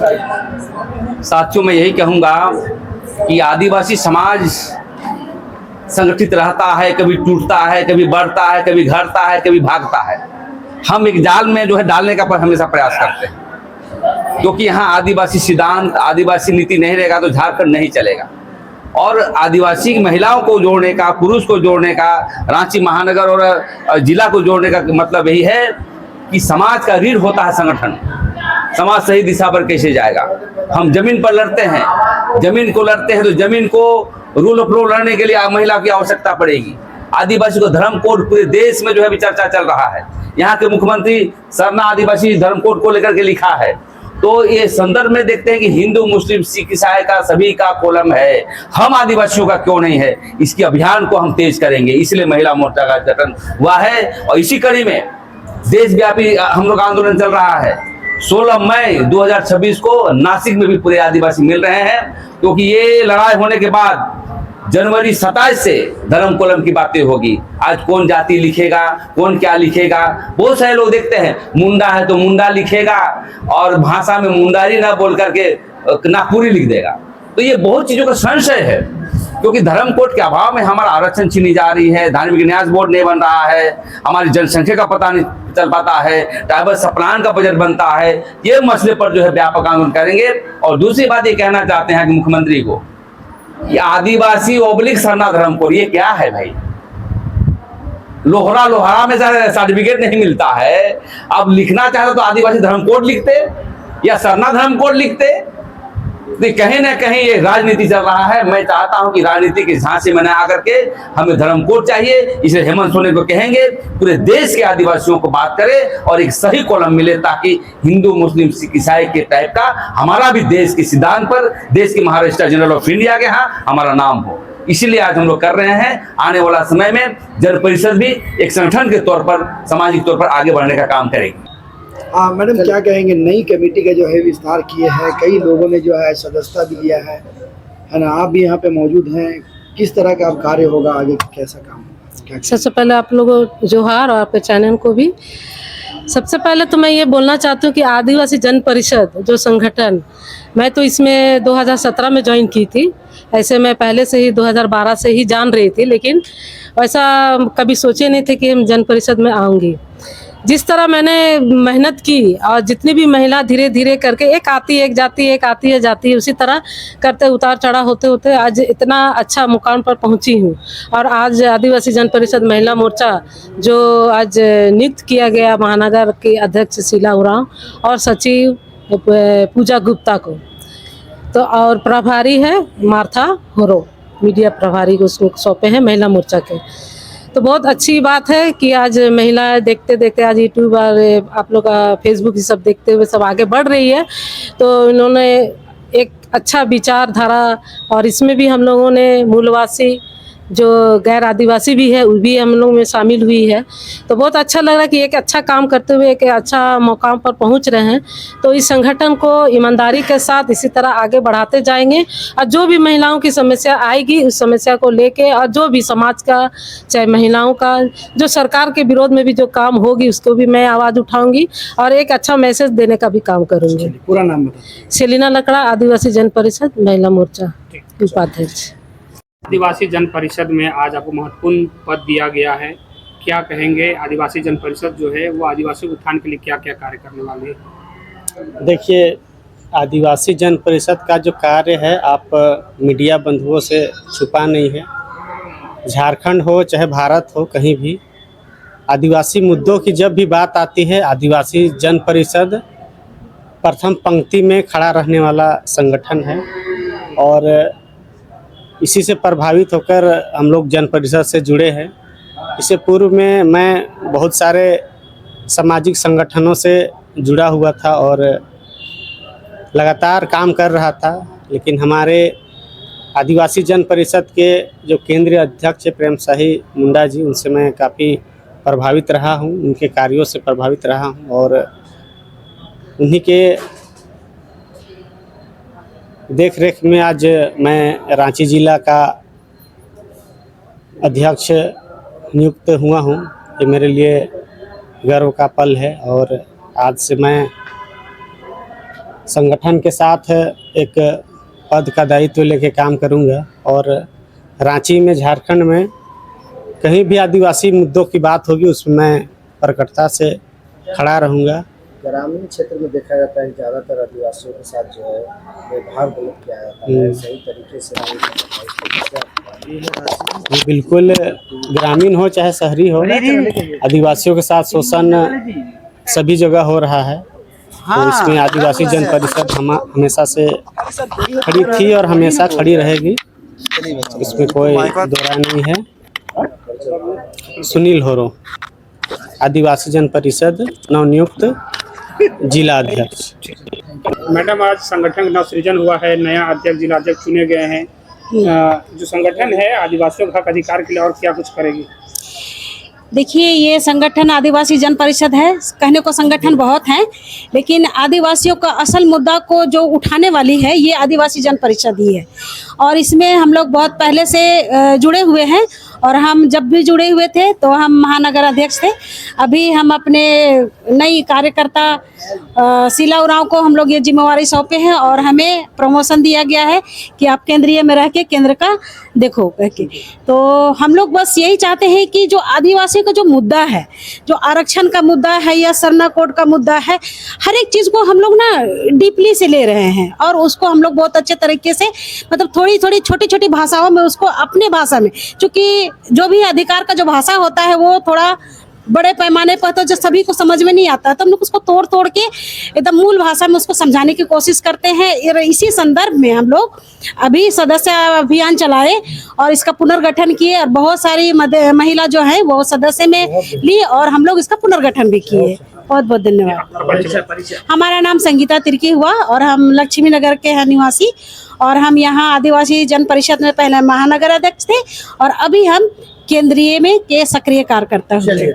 साथियों, मैं यही कहूँगा कि आदिवासी समाज संगठित रहता है, कभी टूटता है, कभी बढ़ता है, कभी घटता है, कभी भागता है। हम एक जाल में जो है डालने का हमेशा प्रयास करते हैं, क्योंकि यहाँ आदिवासी सिद्धांत, आदिवासी नीति नहीं रहेगा तो झारखंड नहीं चलेगा। और आदिवासी महिलाओं को जोड़ने का, पुरुष को जोड़ने का, रांची महानगर और जिला को जोड़ने का मतलब यही है कि समाज का रीढ़ होता है संगठन। समाज सही दिशा पर कैसे जाएगा? हम जमीन पर लड़ते हैं, जमीन को लड़ते हैं तो जमीन को रूल ऑफ लॉ लड़ने के लिए महिला की आवश्यकता पड़ेगी। आदिवासी को धर्म कोड पूरे देश में जो है भी चर्चा चल रहा है। यहाँ के मुख्यमंत्री सरना आदिवासी धर्म कोड को लेकर के लिखा है। तो ये संदर्भ में देखते हैं कि हिंदू, मुस्लिम, सिख, ईसाई का सभी का कॉलम है, हम आदिवासियों का क्यों नहीं है? इसके अभियान को हम तेज करेंगे, इसलिए महिला मोर्चा का गठन हुआ है। और इसी कड़ी में देशव्यापी हम लोग आंदोलन चल रहा है। 16 मई 2026 को नासिक में भी पूरे आदिवासी मिल रहे हैं, क्योंकि ये लड़ाई होने के बाद जनवरी 27 से धर्म कोलम की बातें होगी। आज कौन जाति लिखेगा, कौन क्या लिखेगा? बहुत सारे लोग देखते हैं, मुंडा है तो मुंडा लिखेगा और भाषा में मुंडारी ना बोल करके नागपुरी लिख देगा। तो ये बहुत चीजों का संशय है, क्योंकि धर्म कोड के अभाव में हमारा आरक्षण छीनी जा रही है, धार्मिक न्यास बोर्ड नहीं बन रहा है, हमारी जनसंख्या का पता नहीं चल पाता है, ट्राइबल सप्लान का बजट बनता है। ये मसले पर जो है व्यापक आंदोलन करेंगे। और दूसरी बात ये कहना चाहते हैं कि मुख्यमंत्री को, ये आदिवासी ओब्लिक सरना धर्म कोड ये क्या है भाई? लोहरा में सर्टिफिकेट नहीं मिलता है। अब लिखना चाहते तो आदिवासी धर्म कोड लिखते या सरना धर्म कोड लिखते। तो कहीं ना कहीं ये राजनीति चल रहा है। मैं चाहता हूं कि राजनीति के झांसे में न आकर के हमें धर्म कोड चाहिए। इसलिए हेमंत सोरेन को कहेंगे पूरे देश के आदिवासियों को बात करे और एक सही कॉलम मिले, ताकि हिंदू, मुस्लिम, सिख, ईसाई के टाइप का हमारा भी देश के सिद्धांत पर, देश के महाराष्ट्र जनरल ऑफ इंडिया के यहाँ हमारा नाम हो। इसीलिए आज हम लोग कर रहे हैं। आने वाला समय में जन परिषद भी एक संगठन के तौर पर, सामाजिक तौर पर आगे बढ़ने का काम करेगी। मैडम क्या कहेंगे, नई कमेटी का जो है विस्तार किए हैं, कई लोगों ने जो है सदस्यता भी लिया है ना? आप भी यहाँ पे मौजूद हैं, किस तरह का कार्य होगा आगे, कैसा काम होगा? सबसे पहले आप लोगों को जोहार और आपके चैनल को भी। सबसे पहले तो मैं ये बोलना चाहती हूँ कि आदिवासी जन परिषद जो संगठन, मैं तो इसमें 2017 में ज्वाइन की थी। ऐसे मैं पहले से ही 2012 से ही जान रही थी, लेकिन ऐसा कभी सोचे नहीं थे कि हम जन परिषद में आऊँगी। जिस तरह मैंने मेहनत की और जितनी भी महिला धीरे धीरे करके एक आती है एक जाती है, एक आती है जाती है, उसी तरह करते उतार चढ़ाव होते होते आज इतना अच्छा मुकाम पर पहुंची हूं। और आज आदिवासी जन परिषद महिला मोर्चा जो आज नियुक्त किया गया महानगर के अध्यक्ष शीला उरांव और सचिव पूजा गुप्ता को, तो और प्रभारी है मार्था होरो, मीडिया प्रभारी को उसको सौंपे हैं महिला मोर्चा के। तो बहुत अच्छी बात है कि आज महिलाएं देखते देखते आज यूट्यूब और आप लोग का फेसबुक ये सब देखते हुए सब आगे बढ़ रही है। तो इन्होंने एक अच्छा विचारधारा, और इसमें भी हम लोगों ने मूलवासी जो गैर आदिवासी भी है वो भी हम लोग में शामिल हुई है। तो बहुत अच्छा लग रहा है कि एक अच्छा काम करते हुए एक अच्छा मुकाम पर पहुंच रहे हैं। तो इस संगठन को ईमानदारी के साथ इसी तरह आगे बढ़ाते जाएंगे, और जो भी महिलाओं की समस्या आएगी उस समस्या को लेके, और जो भी समाज का चाहे महिलाओं का जो सरकार के विरोध में भी जो काम होगी उसको भी मैं आवाज़ उठाऊंगी और एक अच्छा मैसेज देने का भी काम करूँगी। पूरा नाम बताइए। सेलिना लकड़ा, आदिवासी जन परिषद महिला मोर्चा उपाध्यक्ष। आदिवासी जन परिषद में आज आपको महत्वपूर्ण पद दिया गया है, क्या कहेंगे? आदिवासी जन परिषद जो है वो आदिवासी उत्थान के लिए क्या क्या कार्य करने वाली है? देखिए, आदिवासी जन परिषद का जो कार्य है आप मीडिया बंधुओं से छुपा नहीं है। झारखंड हो चाहे भारत हो, कहीं भी आदिवासी मुद्दों की जब भी बात आती है, आदिवासी जन परिषद प्रथम पंक्ति में खड़ा रहने वाला संगठन है। और इसी से प्रभावित होकर हम लोग जन परिषद से जुड़े हैं। इससे पूर्व में मैं बहुत सारे सामाजिक संगठनों से जुड़ा हुआ था और लगातार काम कर रहा था, लेकिन हमारे आदिवासी जन परिषद के जो केंद्रीय अध्यक्ष प्रेम शाही मुंडा जी, उनसे मैं काफ़ी प्रभावित रहा हूं, उनके कार्यों से प्रभावित रहा हूं और उन्हीं के देख रेख में आज मैं रांची जिला का अध्यक्ष नियुक्त हुआ हूं। ये मेरे लिए गर्व का पल है और आज से मैं संगठन के साथ एक पद का दायित्व लेके काम करूंगा और रांची में, झारखंड में कहीं भी आदिवासी मुद्दों की बात होगी उसमें मैं प्रकटता से खड़ा रहूंगा। ग्रामीण क्षेत्र में देखा जाता है कि ज़्यादातर आदिवासियों के साथ जो है व्यवहार गलत किया जाता है, सही तरीके से ये बिल्कुल ग्रामीण हो चाहे शहरी हो, आदिवासियों के साथ शोषण सभी जगह हो रहा है। तो इसमें आदिवासी जन परिषद हमेशा से खड़ी थी और हमेशा खड़ी रहेगी, इसमें कोई दो राय नहीं है। सुनील होरो, आदिवासी जन परिषद नवनियुक्त जिला अध्यक्ष। मैडम, आज संगठन का नवसृजन हुआ है, नया अध्यक्ष, जिला अध्यक्ष चुने गए हैं। जो संगठन है आदिवासियों के हक अधिकार के लिए और क्या कुछ करेगी? देखिए, ये संगठन आदिवासी जन परिषद है। कहने को संगठन बहुत हैं, लेकिन आदिवासियों का असल मुद्दा को जो उठाने वाली है ये आदिवासी जन परिषद ही है। और इसमें हम लोग बहुत पहले से जुड़े हुए हैं और हम जब भी जुड़े हुए थे तो हम महानगर अध्यक्ष थे। अभी हम अपने नई कार्यकर्ता शीला उरांव को हम लोग ये जिम्मेवारी सौंपे हैं और हमें प्रमोशन दिया गया है कि आप केंद्रीय में रह के केंद्र का देखो करके। तो हम लोग बस यही चाहते हैं कि जो आदिवासियों का जो मुद्दा है, जो आरक्षण का मुद्दा है या सरना कोड का मुद्दा है, हर एक चीज़ को हम लोग ना डीपली से ले रहे हैं और उसको हम लोग बहुत अच्छे तरीके से, मतलब थोड़ी थोड़ी छोटी छोटी भाषाओं में उसको अपने भाषा में, क्योंकि जो भी अधिकार का जो भाषा होता है वो थोड़ा बड़े पैमाने पर तो जो सभी को समझ में नहीं आता है, तो हम लोग उसको तोड़ तोड़ के एकदम मूल भाषा में उसको समझाने की कोशिश करते हैं। इसी संदर्भ में हम लोग अभी सदस्य अभियान चलाए और इसका पुनर्गठन किए और बहुत सारी महिला जो है वो सदस्य में ली और हम लोग इसका पुनर्गठन भी किए। बहुत बहुत धन्यवाद। हमारा नाम संगीता तिर्की हुआ और हम लक्ष्मी नगर के हैं निवासी और हम यहाँ आदिवासी जन परिषद में पहले महानगर अध्यक्ष थे और अभी हम केंद्रीय में के सक्रिय कार्यकर्ता हुए।